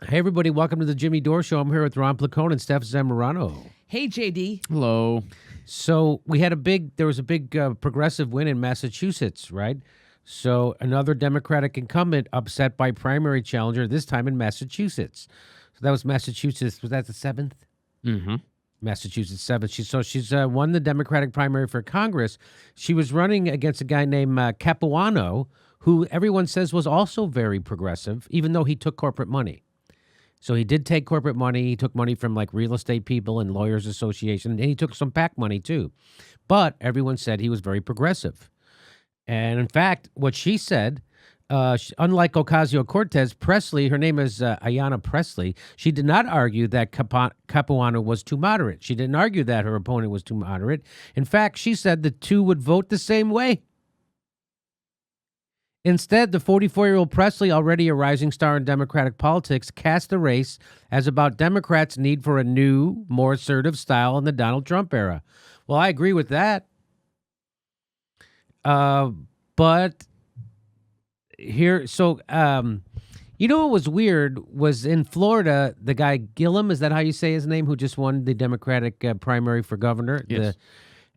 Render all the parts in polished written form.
Hey, everybody. Welcome to the Jimmy Dore Show. I'm here with Ron Placone and Steph Zamorano. Hey, JD. Hello. So there was a big progressive win in Massachusetts, right? So another Democratic incumbent upset by primary challenger, this time in Massachusetts. So that was Massachusetts. Was that the 7th? Mm-hmm. Massachusetts 7th. She's won the Democratic primary for Congress. She was running against a guy named Capuano, who everyone says was also very progressive, even though he took corporate money. So he did take corporate money. He took money from like real estate people and lawyers association, and he took some PAC money too. But everyone said he was very progressive. And in fact, what she said, unlike Ocasio-Cortez, Pressley, her name is Ayanna Pressley, she did not argue that Capuano was too moderate. She didn't argue that her opponent was too moderate. In fact, she said the two would vote the same way. Instead, the 44-year-old Pressley, already a rising star in Democratic politics, cast the race as about Democrats' need for a new, more assertive style in the Donald Trump era. Well, I agree with that. But here, you know what was weird was in Florida, the guy Gillum, is that how you say his name, who just won the Democratic primary for governor? Yes.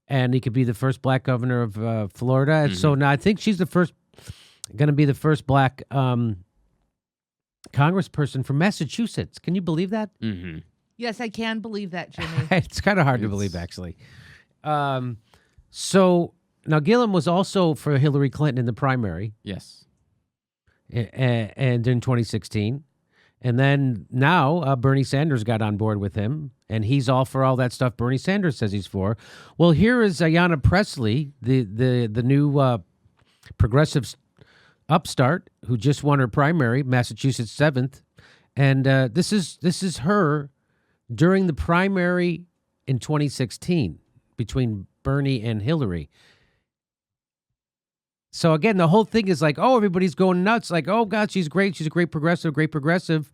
And he could be the first black governor of Florida. And so now I think she's going to be the first black congressperson from Massachusetts. Can you believe that? Mm-hmm. Yes, I can believe that, Jimmy. It's kind of hard to believe, actually. So now Gillum was also for Hillary Clinton in the primary. Yes. And in 2016. And then now Bernie Sanders got on board with him, and he's all for all that stuff Bernie Sanders says he's for. Well, here is Ayanna Pressley, the new progressive upstart who just won her primary, Massachusetts 7th. And this is her during the primary in 2016 between Bernie and Hillary. So again, the whole thing is like, oh, everybody's going nuts. Like, oh, God, she's great. She's a great progressive.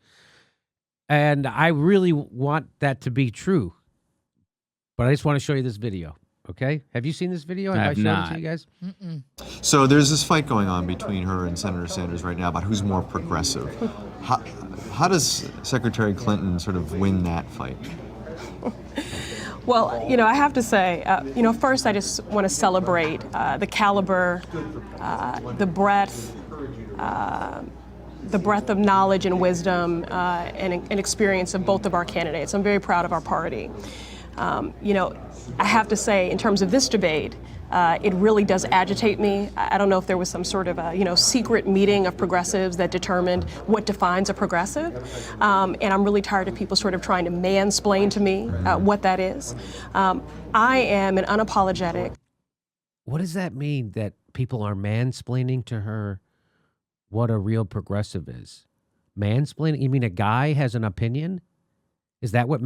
And I really want that to be true. But I just want to show you this video. Okay? Have you seen this video? I have showed not. it to you guys? Mm-mm. So there's this fight going on between her and Senator Sanders right now about who's more progressive. How does Secretary Clinton sort of win that fight? Well, I have to say, first I just want to celebrate the caliber, the breadth of knowledge and wisdom and experience of both of our candidates. I'm very proud of our party. I have to say, in terms of this debate, it really does agitate me. I don't know if there was some sort of secret meeting of progressives that determined what defines a progressive. And I'm really tired of people sort of trying to mansplain to me what that is. I am an unapologetic. What does that mean, that people are mansplaining to her what a real progressive is? Mansplaining? You mean a guy has an opinion? Is that what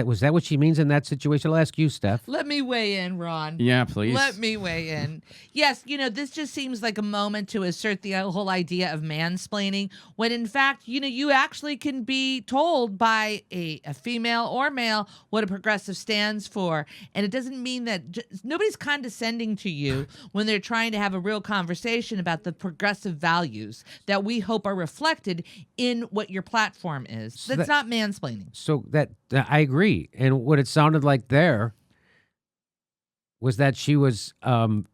was that what she means in that situation? I'll ask you, Steph. Let me weigh in, Ron. Yeah, please. Let me weigh in. Yes, this just seems like a moment to assert the whole idea of mansplaining, when in fact, you actually can be told by a female or male what a progressive stands for. And it doesn't mean that nobody's condescending to you when they're trying to have a real conversation about the progressive values that we hope are reflected in what your platform is. So That's not mansplaining. So that I agree. And what it sounded like there was that she was, playing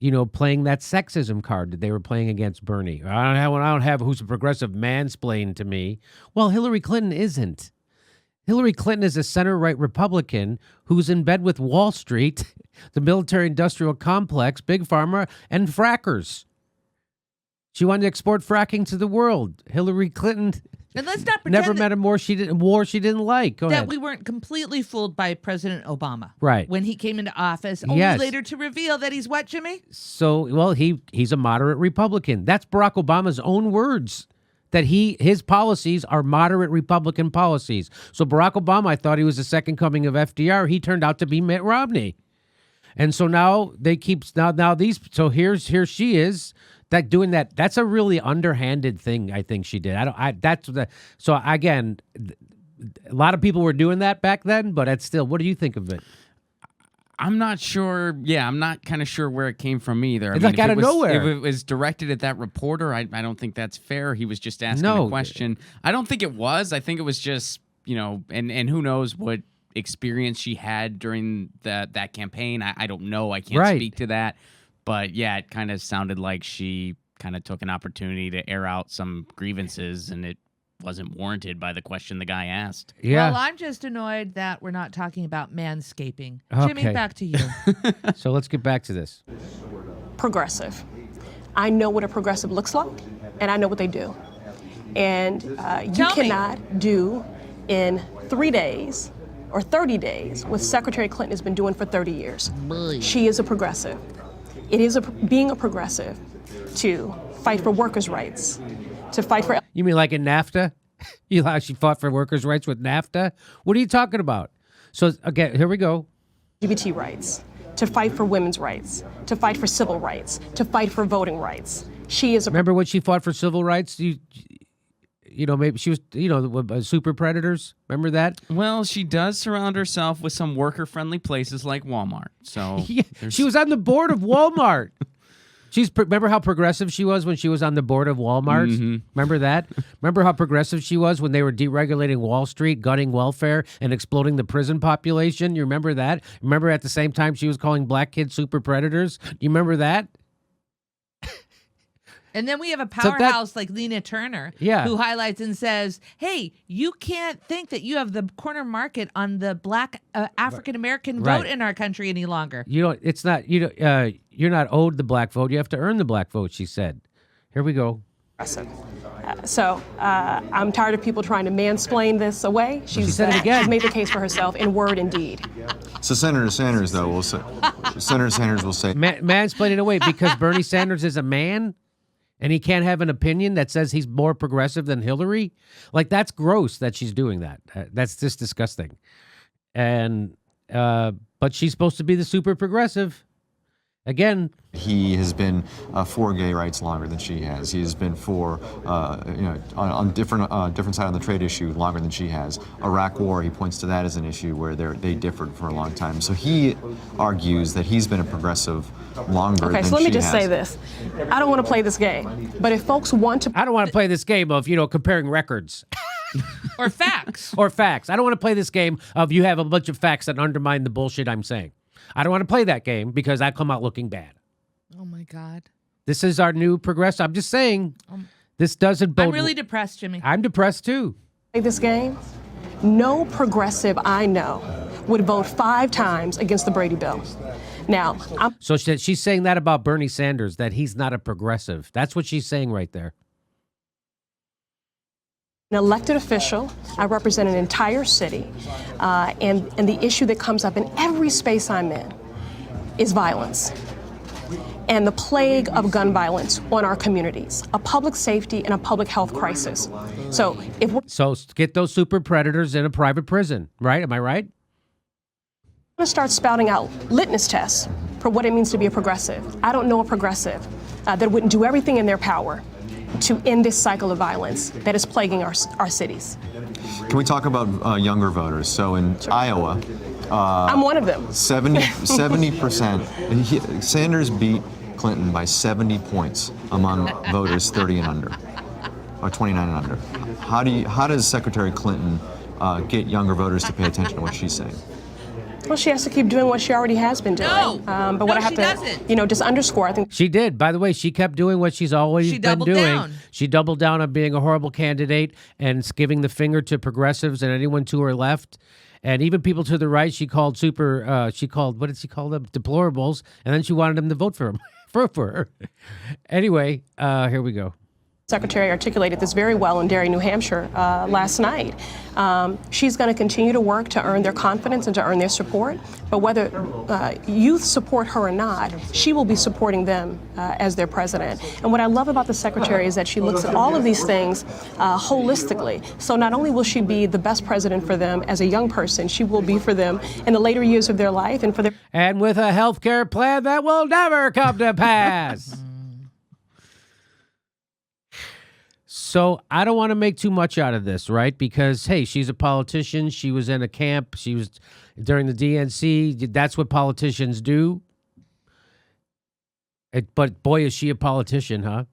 that sexism card that they were playing against Bernie. I don't have who's a progressive mansplain to me. Well, Hillary Clinton isn't. Hillary Clinton is a center-right Republican who's in bed with Wall Street, the military-industrial complex, Big Pharma, and frackers. She wanted to export fracking to the world. Hillary Clinton And let's not pretend never met a war she didn't like. Go that ahead. we weren't completely fooled by President Obama. Right. When he came into office, only Yes. later to reveal that he's what, Jimmy? So, well, he's a moderate Republican. That's Barack Obama's own words, that his policies are moderate Republican policies. So Barack Obama, I thought he was the second coming of FDR. He turned out to be Mitt Romney. And so now they keep so here she is doing that. That's a really underhanded thing, I think she did. So again, a lot of people were doing that back then, but it's still, what do you think of it? I'm not sure. Yeah, I'm not kind of sure where it came from either. It's like out of nowhere. If it was directed at that reporter, I don't think that's fair. He was just asking a question. I don't think it was. I think it was just, and who knows what experience she had during that campaign. I don't know. I can't speak to that. But yeah, it kind of sounded like she kind of took an opportunity to air out some grievances, and it wasn't warranted by the question the guy asked. Yeah. Well, I'm just annoyed that we're not talking about manscaping. Okay. Jimmy, back to you. So let's get back to this. Progressive. I know what a progressive looks like, and I know what they do. And you cannot do in 3 days or 30 days what Secretary Clinton has been doing for 30 years. She is a progressive. It is being a progressive to fight for workers' rights, to fight for... You mean like in NAFTA? You know how she fought for workers' rights with NAFTA? What are you talking about? So, again, here we go. LGBT rights, to fight for women's rights, to fight for civil rights, to fight for voting rights. She is a... Remember when she fought for civil rights? Maybe she was, the super predators. Remember that? Well, she does surround herself with some worker-friendly places like Walmart. So Yeah, she was on the board of Walmart. Remember how progressive she was when she was on the board of Walmart? Mm-hmm. Remember that? Remember how progressive she was when they were deregulating Wall Street, gutting welfare, and exploding the prison population? You remember that? Remember at the same time she was calling black kids super predators? You remember that? And then we have a powerhouse like Lena Turner who highlights and says, hey, you can't think that you have the corner market on the black African-American vote in our country any longer. You're not owed the black vote. You have to earn the black vote, she said. Here we go. So I'm tired of people trying to mansplain this away. She said it again. She's made the case for herself in word and deed. So Senator Sanders, though, will say, mansplaining away because Bernie Sanders is a man? And he can't have an opinion that says he's more progressive than Hillary? Like, that's gross that she's doing that. That's just disgusting. And, but she's supposed to be the super progressive. Again, he has been for gay rights longer than she has. He has been for, on different side on the trade issue longer than she has. Iraq War, he points to that as an issue where they differed for a long time. So he argues that he's been a progressive longer than she has. Okay, so let me just say this. I don't want to play this game, but if folks want to... I don't want to play this game of, comparing records. Or facts. Or facts. I don't want to play this game of you have a bunch of facts that undermine the bullshit I'm saying. I don't want to play that game because I come out looking bad. Oh, my God. This is our new progressive. I'm just saying, this doesn't bode... I'm really depressed, Jimmy. I'm depressed, too. Play this game, no progressive I know would vote 5 times against the Brady bill. Now, So she's saying that about Bernie Sanders, that he's not a progressive. That's what she's saying right there. an elected official. I represent an entire city. And the issue that comes up in every space I'm in is violence and the plague of gun violence on our communities, a public safety and a public health crisis. So if we're So get those super predators in a private prison, right? Am I right? going to start spouting out litmus tests for what it means to be a progressive, I don't know a progressive that wouldn't do everything in their power to end this cycle of violence that is plaguing our cities. Can we talk about younger voters? So in Iowa, I'm one of them. 70%. Sanders beat Clinton by 70 points among voters 30 and under, or 29 and under. How does Secretary Clinton get younger voters to pay attention to what she's saying? Well, she has to keep doing what she already has been doing. No, but what I have she to, doesn't. Just underscore, I think She did. By the way, she kept doing what she's always She been doubled doing. down. She doubled down on being a horrible candidate and giving the finger to progressives and anyone to her left. And even people to the right, she called what did she call them? Deplorables. And then she wanted them to vote for him, for her. Anyway, here we go. Secretary articulated this very well in Dore, New Hampshire last night. She's going to continue to work to earn their confidence and to earn their support. But whether youth support her or not, she will be supporting them as their president. And what I love about the secretary is that she looks at all of these things holistically. So not only will she be the best president for them as a young person, she will be for them in the later years of their life and for their... And with a health care plan that will never come to pass. So I don't want to make too much out of this, right? Because, hey, she's a politician. She was in a camp. She was during the DNC. That's what politicians do. But boy, is she a politician, huh?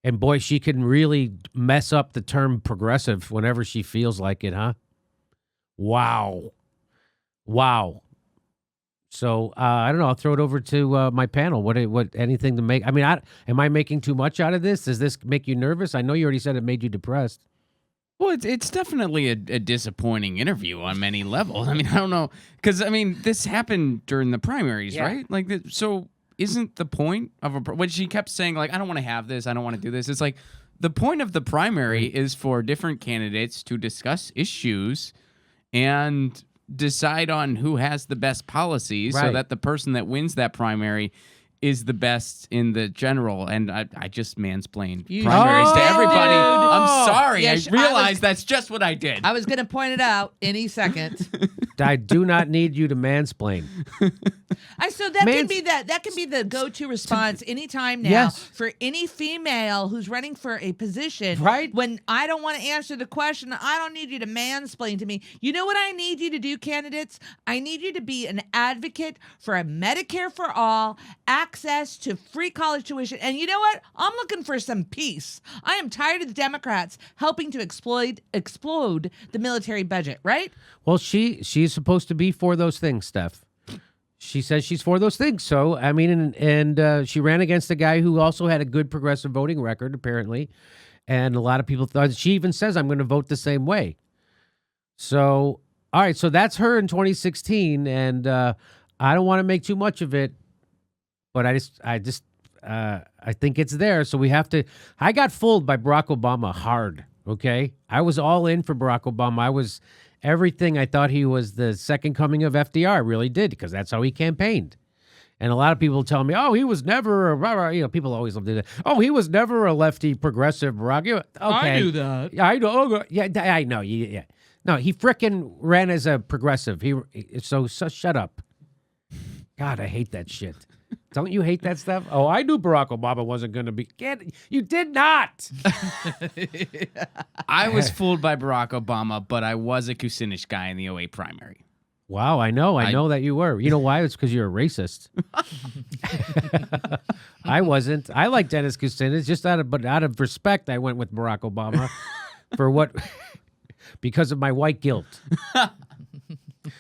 And boy, she can really mess up the term progressive whenever she feels like it, huh? Wow. So I don't know. I'll throw it over to my panel. What anything to make? I mean, am I making too much out of this? Does this make you nervous? I know you already said it made you depressed. Well, it's definitely a disappointing interview on many levels. I mean, I don't know, because I mean, this happened during the primaries, right? Like, so isn't the point of when she kept saying like, I don't want to have this, I don't want to do this. It's like the point of the primary is for different candidates to discuss issues and decide on who has the best policies so that the person that wins that primary is the best in the general. And I just mansplained primaries to everybody. I'm sorry. Yeah, I realized that's just what I did. I was going to point it out any second. I do not need you to mansplain. So that can be the go-to response anytime now for any female who's running for a position. Right. When I don't want to answer the question, I don't need you to mansplain to me. You know what I need you to do, candidates? I need you to be an advocate for a Medicare for all, access to free college tuition. And you know what? I'm looking for some peace. I am tired of the Democrats helping to explode the military budget, right? Well, she's supposed to be for those things, Steph. She says she's for those things. So, I mean, and she ran against a guy who also had a good progressive voting record, apparently. And a lot of people thought, she even says, I'm going to vote the same way. So, all right, so that's her in 2016. And I don't want to make too much of it, but I think it's there. So we have to, I got fooled by Barack Obama hard, okay? I was all in for Barack Obama. I was everything. I thought he was the second coming of FDR. I really did, because that's how he campaigned. And a lot of people tell me, oh, he was never a, people always love to do that. Oh, he was never a lefty progressive, Barack. Okay. I knew that. I know. Yeah, I know. Yeah. No, he frickin' ran as a progressive. So shut up. God, I hate that shit. Don't you hate that stuff? Oh, I knew Barack Obama wasn't going to be. You did not. I was fooled by Barack Obama, but I was a Kucinich guy in the 08 primary. Wow, I know that you were. You know why? It's because you're a racist. I wasn't. I like Dennis Kucinich. Just out of respect, I went with Barack Obama for what? Because of my white guilt.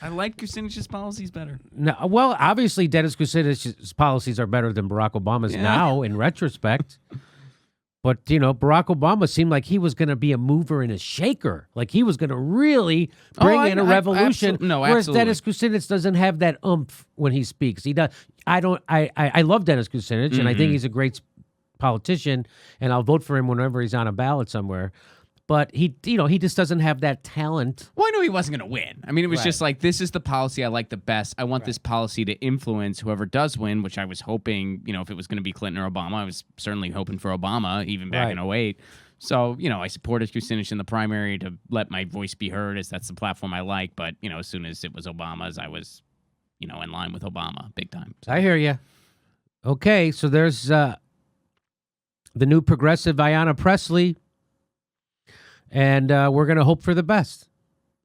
I like Kucinich's policies better. No, well, obviously, Dennis Kucinich's policies are better than Barack Obama's now, in retrospect. But, you know, Barack Obama seemed like he was going to be a mover and a shaker. Like he was going to really bring in a revolution. Whereas Dennis Kucinich doesn't have that oomph when he speaks. He does. I love Dennis Kucinich, and I think he's a great politician, and I'll vote for him whenever he's on a ballot somewhere. But he just doesn't have that talent. Well, I knew he wasn't going to win. I mean, it was just like, this is the policy I like the best. I want this policy to influence whoever does win, which I was hoping, if it was going to be Clinton or Obama, I was certainly hoping for Obama, even back in 08. So, I supported Kucinich in the primary to let my voice be heard, as that's the platform I like. But, as soon as it was Obama's, I was, in line with Obama big time. So. I hear you. Okay, so there's the new progressive Ayanna Pressley. And we're gonna hope for the best.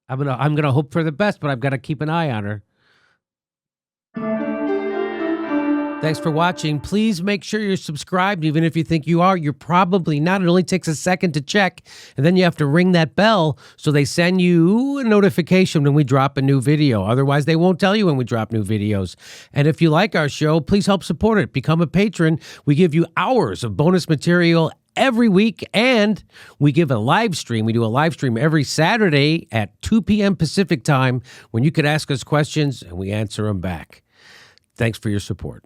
I'm gonna hope for the best, but I've got to keep an eye on her. Thanks for watching. Please make sure you're subscribed. Even if you think you are, you're probably not. It only takes a second to check, and then you have to ring that bell so they send you a notification when we drop a new video. Otherwise, they won't tell you when we drop new videos. And if you like our show, please help support it. Become a patron. We give you hours of bonus material every week, and we give a live stream. We do a live stream every Saturday at 2 p.m. Pacific time when you could ask us questions and we answer them back. Thanks for your support.